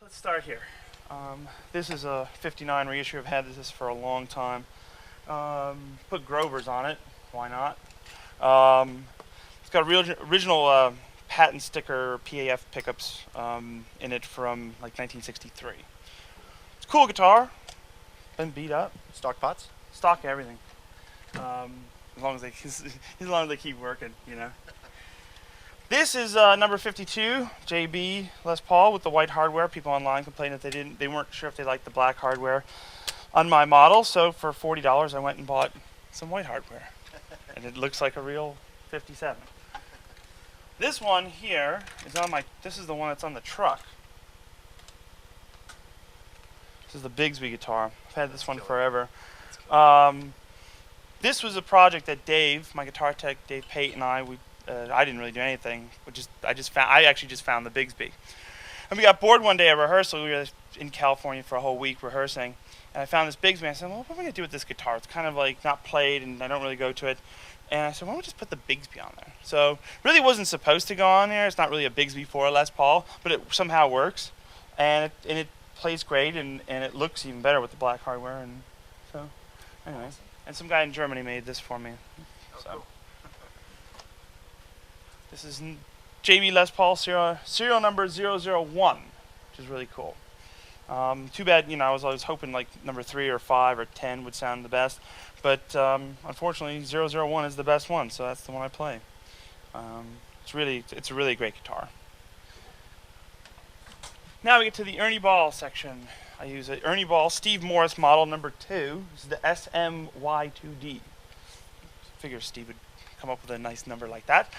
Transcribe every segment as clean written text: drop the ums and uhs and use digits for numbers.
Let's start here. This is a 59 reissue. I've had this for a long time. Put Grovers on it. Why not? It's got original patent sticker PAF pickups in it from like 1963. It's a cool guitar. Been beat up. Stock pots? Stock everything. As long as they keep working, you know. This is number 52, JB Les Paul with the white hardware. People online complained that they weren't sure if they liked the black hardware on my model. So for $40, I went and bought some white hardware, and it looks like a real 57. This one here is on my. This is the one that's on the truck. This is the Bigsby guitar. I've had this one forever. This was a project that Dave, my guitar tech, Dave Pate, and I didn't really do anything. I actually just found the Bigsby. And we got bored one day at rehearsal. We were in California for a whole week rehearsing. And I found this Bigsby. I said, well, what am I going to do with this guitar? It's kind of like not played, and I don't really go to it. And I said, why don't we just put the Bigsby on there? So really wasn't supposed to go on there. It's not really a Bigsby for a Les Paul, but it somehow works. And it plays great, and it looks even better with the black hardware. And so, anyway. And some guy in Germany made this for me. So. Cool. This is JB Les Paul serial number 001, which is really cool. Too bad, I was always hoping like number 3 or 5 or 10 would sound the best, but unfortunately 001 is the best one, so that's the one I play. It's a really great guitar. Now we get to the Ernie Ball section. I use an Ernie Ball Steve Morse model number 2. This is the SMY2D. Figure Steve would come up with a nice number like that.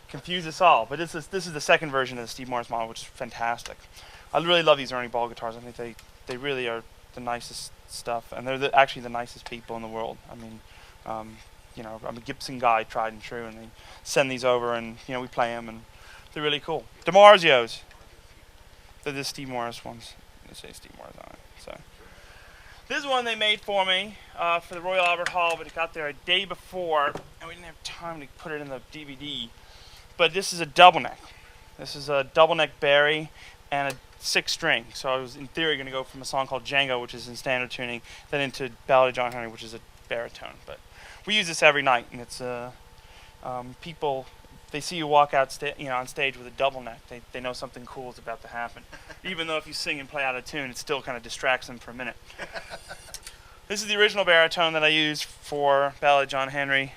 Confuse us all. But this is the second version of the Steve Morse model, which is fantastic. I really love these Ernie Ball guitars. I think they really are the nicest stuff, and they're actually the nicest people in the world. I mean, I'm a Gibson guy, tried and true, and they send these over, and we play them, and they're really cool. DiMarzios. They're the Steve Morse ones. They say Steve Morse on it. So this is one they made for me for the Royal Albert Hall, but it got there a day before, and we didn't have time to put it in the DVD. But this is a double neck. This is a double neck Barry and a 6-string. So I was in theory going to go from a song called Django, which is in standard tuning, then into Ballad of John Henry, which is a baritone. But we use this every night, and it's people. They see you walk out on stage with a double neck. They know something cool is about to happen. Even though if you sing and play out of tune, it still kind of distracts them for a minute. This is the original baritone that I used for Ballad of John Henry.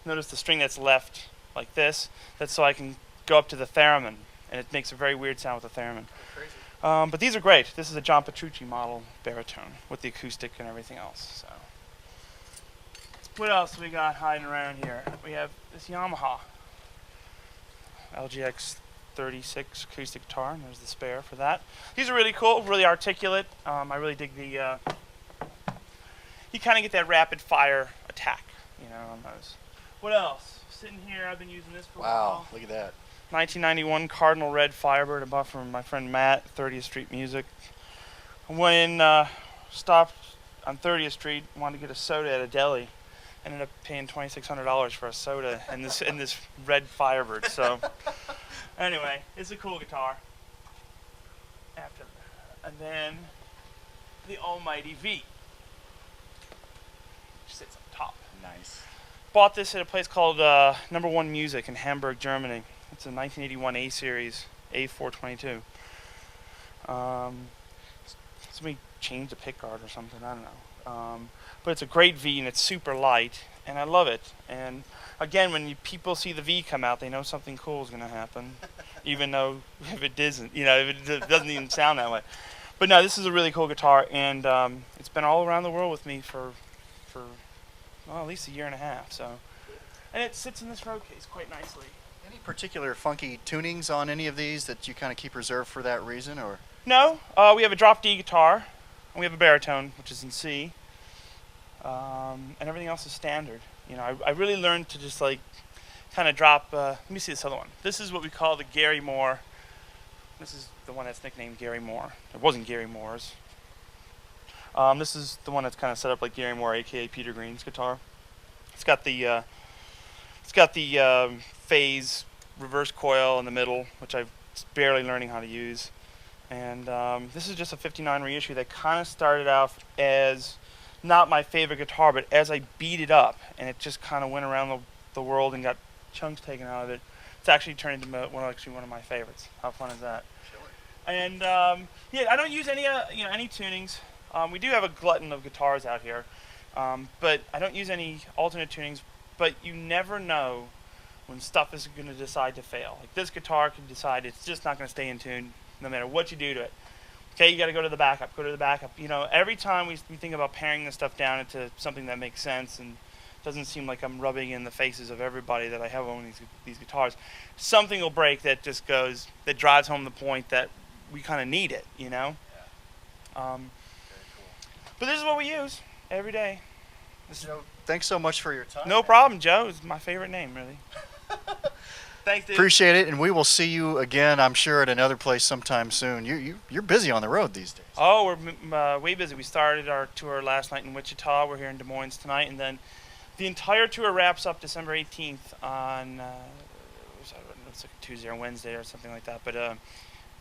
Notice the string that's left like this. That's so I can go up to the theremin, and it makes a very weird sound with the theremin. Crazy. But these are great. This is a John Petrucci model baritone with the acoustic and everything else. So. What else we got hiding around here? We have this Yamaha LGX36 acoustic guitar, and there's the spare for that. These are really cool, really articulate. I really dig the. You kind of get that rapid fire attack, on those. What else? Sitting here, I've been using this for a while. Wow, look at that. 1991 Cardinal Red Firebird I bought from my friend Matt, 30th Street Music. When stopped on 30th Street, wanted to get a soda at a deli. Ended up paying $2,600 for a soda in this red Firebird. So anyway, it's a cool guitar. And then the almighty V, which sits on top. Nice. Bought this at a place called Number One Music in Hamburg, Germany. It's a 1981 A series A422. Somebody changed the pickguard or something. I don't know. But it's a great V, and it's super light, and I love it. And again, when people see the V come out, they know something cool is going to happen, even though if it doesn't, if it doesn't even sound that way. But no, this is a really cool guitar, and it's been all around the world with me for at least a year and a half. So, and it sits in this road case quite nicely. Any particular funky tunings on any of these that you kind of keep reserved for that reason, or? No, we have a drop D guitar, and we have a baritone, which is in C. And everything else is standard. I really learned to just kind of drop. Let me see this other one. This is what we call the Garry Moore. This is the one that's nicknamed Garry Moore. It wasn't Garry Moore's. This is the one that's kind of set up like Garry Moore, aka Peter Green's guitar. It's got the phase reverse coil in the middle, which I'm barely learning how to use. And this is just a 59 reissue that kind of started out as not my favorite guitar, but as I beat it up and it just kind of went around the world and got chunks taken out of it, it's actually turned into one of my favorites. How fun is that? And yeah, I don't use any any tunings. We do have a glutton of guitars out here, but I don't use any alternate tunings. But you never know when stuff is going to decide to fail. Like this guitar can decide it's just not going to stay in tune no matter what you do to it. Okay, you got to go to the backup. Go to the backup. You know, every time we think about paring this stuff down into something that makes sense and doesn't seem like I'm rubbing in the faces of everybody that I have owning these guitars, something will break that just goes, that drives home the point that we kind of need it, you know? Yeah. Very cool. But this is what we use every day. Joe, thanks so much for your time. No problem, Joe. It's my favorite name, really. Thanks, dude. Appreciate it, and we will see you again, I'm sure, at another place sometime soon. You're busy on the road these days. Oh, we're way busy. We started our tour last night in Wichita. We're here in Des Moines tonight, and then the entire tour wraps up December 18th on it's like a Tuesday or Wednesday or something like that, but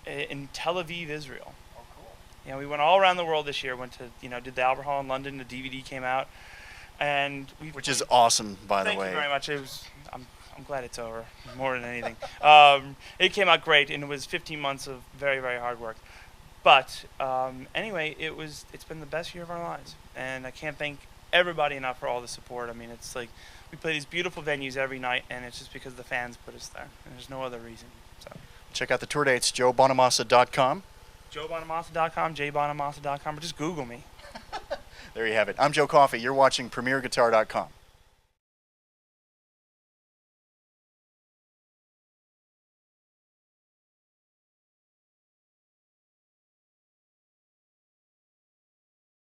in Tel Aviv, Israel. Oh, cool. Yeah, we went all around the world this year. Went to did the Albert Hall in London. The DVD came out, and which is awesome, by the way. Thank you very much. It was. I'm glad it's over, more than anything. It came out great, and it was 15 months of very, very hard work. But anyway, it's been the best year of our lives, and I can't thank everybody enough for all the support. I mean, it's like we play these beautiful venues every night, and it's just because the fans put us there, and there's no other reason. So check out the tour dates, joebonamassa.com. JoeBonamassa.com, jbonamassa.com, or just Google me. There you have it. I'm Joe Coffey. You're watching PremierGuitar.com.